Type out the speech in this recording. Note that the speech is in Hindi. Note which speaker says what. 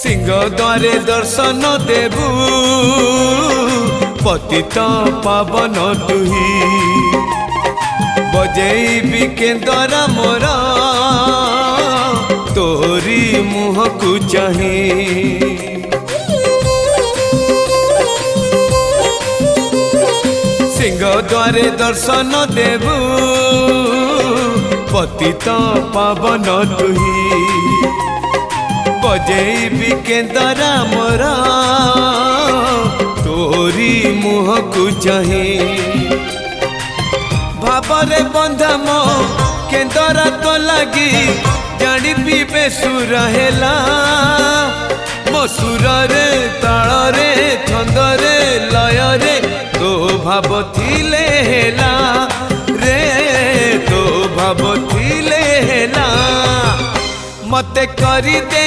Speaker 1: सिंह द्वारे दर्शन देबू पतित पावन तुही बजेबी केंदरा मोर तोरी मुह को चाही सिंह द्वारे दर्शन देबू पतित पावन तुही बजेबी केंदरा मोर तोरी मुह को चाही भावरे बंधा मो केंदरा तो लगी जानी पीबे सुर हेला मो सुर रे ताल रे छंद रे लय रे तो भाव थिले हेला रे तो भाव थिले हेला मते करी दे।